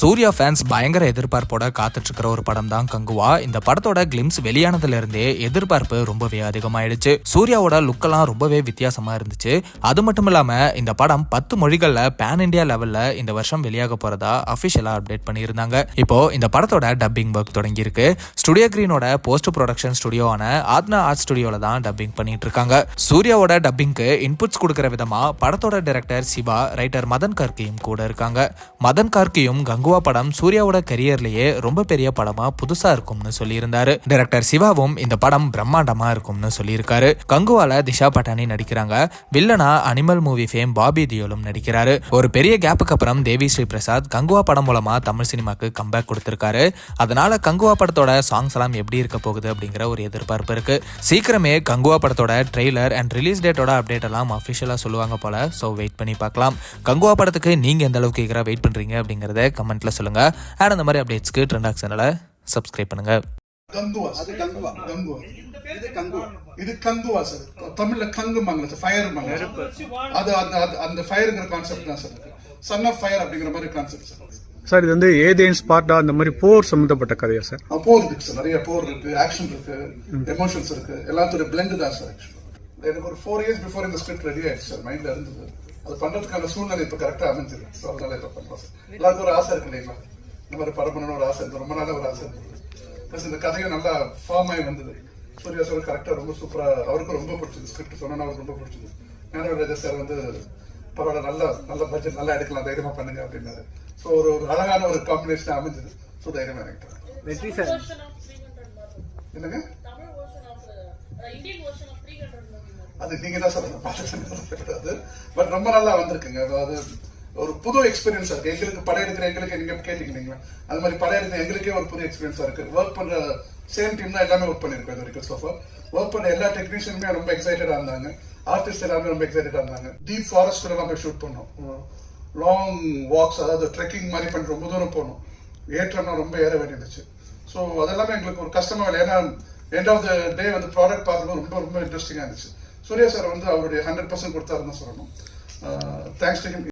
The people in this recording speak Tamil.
சூர்யா ஃபேன்ஸ் பயங்கர எதிர்பார்ப்போட காத்துட்டு இருக்கிற ஒரு படம் தான் கங்குவா. இந்த படத்தோட கிளிம்ஸ் வெளியானதுல இருந்தே எதிர்பார்ப்பு ரொம்பவே அதிகமாயிடுச்சு. சூர்யாவோட லுக்கெல்லாம் ரொம்பவே வித்தியாசமா இருந்துச்சு. அது மட்டும் இல்லாம இந்த படம் 10 மொழிகள்ல பேன் இந்தியா லெவல்ல இந்த வருஷம் வெளியாக போறதா அபிஷியலா அப்டேட் பண்ணியிருந்தாங்க. இப்போ இந்த படத்தோட டப்பிங் ஒர்க் தொடங்கி இருக்கு. ஸ்டுடியோ கிரீனோட போஸ்ட் ப்ரொடக்ஷன் ஸ்டுடியோவான ஆத்னா ஆர்ட் ஸ்டுடியோல தான் டப்பிங் பண்ணிட்டு இருக்காங்க. சூர்யாவோட டப்பிங்க்கு இன்புட்ஸ் கொடுக்கிற விதமா படத்தோட டைரக்டர் சிவா, ரைட்டர் மதன் கார்கியும் கூட இருக்காங்க. மதன் கார்கியும் கங்குவா படம் சூர்யாவோட கரியர்லயே ரொம்ப பெரிய படமா புதுசா இருக்கும்னு சொல்லியிருந்தாரு. டைரக்டர் சிவாவும் இந்த படம் பிரம்மாண்டமா இருக்கும்னு சொல்லியிருக்காரு. கங்குவால திஷா பட்டானி நடிக்கிறாங்க. வில்லனா அனிமல் மூவி ஃபேம் பாபி தியோலும் நடிக்கிறாரு. ஒரு பெரிய கேப்புக்கு அப்புறம் தேவி ஸ்ரீ பிரசாத் கங்குவா படம் மூலமா தமிழ் சினிமாக்கு கம்பேக் கொடுத்திருக்காரு. அதனால கங்குவா படத்தோட சாங்ஸ் எல்லாம் எப்படி இருக்க போகுது அப்படிங்கிற ஒரு எதிர்பார்ப்பு இருக்கு. சீக்கிரமே கங்குவா படத்தோட ட்ரெய்லர் அண்ட் ரிலீஸ் டேட்டோட அப்டேட் எல்லாம் அபிஷியலா சொல்லுவாங்க போல. சோ வெயிட் பண்ணி பார்க்கலாம். கங்குவா படத்துக்கு நீங்க எந்த அளவுக்கு ஈகரா வெயிட் பண்றீங்க அப்படிங்கறத கமெண்ட்ல சொல்லுங்க. அண்ட் அந்த மாதிரி அப்டேட்ஸ்க்கு ட்ரெண்டாக் சேனலை சப்ஸ்கிரைப் பண்ணுங்க. இது கங்குவா சார். தமிழ்ல கங்குமாங்க சார், ஃபயர் அது அந்த ஃபயர்ங்கிற கான்செப்ட் தான் சார். சன் ஆஃப் ஃபயர் அப்படிங்கிற மாதிரி கான்செப்ட் சார். சார் இது வந்து ஏதேன் ஸ்பார்ட்டா அந்த மாதிரி போர் சம்பந்தப்பட்ட கதையா சார்? போர் இருக்கு சார், நிறைய போர் இருக்கு, ஆக்ஷன் இருக்கு, எமோஷன்ஸ் இருக்கு, எல்லாத்தோட பிளெண்ட் தான் சார். எனக்கு ஒரு 4 years பிஃபோர் இந்த ஸ்கிரிப்ட் ரெடி ஆயிடுச்சு சார், மைண்ட்ல இருந்தது. அது பண்றதுக்கான சூழ்நிலை இப்ப கரெக்டா அமைஞ்சிருக்கு. ஸோ அதனால இப்ப பண்றோம் சார். எல்லாருக்கும் ஒரு ஆசை இருக்கு இல்லைங்களா, இந்த மாதிரி படம் பண்ணணும் ஒரு ஆசை இருக்கு, ரொம்ப நாள ஒரு ஆசை இருக்கு. பிளஸ் இந்த கதையும் நல்லா ஃபார்ம் ஆகி வந்தது. சூர்யா சார் கரெக்டா ரொம்ப சூப்பரா, அவருக்கும் ரொம்ப பிடிச்சது ஸ்கிரிப்ட். சொன்னா அவருக்கு ரொம்ப பிடிச்சது. ஞானராஜா சார் வந்து பரவாயில்ல, நல்ல பட்ஜெட், நல்லா எடுக்கலாம், தைரியமா பண்ணுங்க அப்படின்னாரு. ஸோ ஒரு அழகான ஒரு காம்பினேஷன் அமைஞ்சது. ஸோ தைரியமா நினைக்கிறேன். வெற்றி சார் என்னங்க அது நீங்க தான் சொல்லுங்க. பட் ரொம்ப நல்லா வந்திருக்குங்க. அதாவது ஒரு புது எக்ஸ்பீரியன்ஸா இருக்கு எங்களுக்கு. படம் எடுக்கிற எங்களுக்கு நீங்க கேட்டீங்க, அது மாதிரி படம் எடுக்கிற எங்களுக்கே ஒரு புது எக்ஸ்பீரியன்ஸா இருக்கு. ஒர்க் பண்ற சேம் டீம் தான் எல்லாமே ஒர்க் பண்ணிருக்கோம் இது வரைக்கும். சோஃபா ஒர்க் பண்ண எல்லா டெக்னீஷியனுமே ரொம்ப எக்ஸைட்டடா இருந்தாங்க. ஆர்டிஸ்ட் எல்லாமே ரொம்ப எக்ஸைட்டடா இருந்தாங்க. டீப் ஃபாரஸ்ட் எல்லாம் போய் ஷூட் பண்ணோம். லாங் வாக்ஸ், அதாவது ட்ரெக்கிங் மாதிரி பண்ணி ரொம்ப தூரம் போகணும். ஏற்றம்னா ரொம்ப ஏற வேண்டியிருந்துச்சு. ஸோ அதெல்லாமே எங்களுக்கு ஒரு கஷ்டமா இல்லை. ஏன்னா எண்ட் ஆஃப் த டே வந்து ப்ராடக்ட் பார்க்கும்போது ரொம்ப ரொம்ப இன்ட்ரெஸ்டிங்காக இருந்துச்சு. சூர்யா சார் வந்து அவருடைய 100% கொடுத்தாருன்னு சொல்லணும். Thanks to him.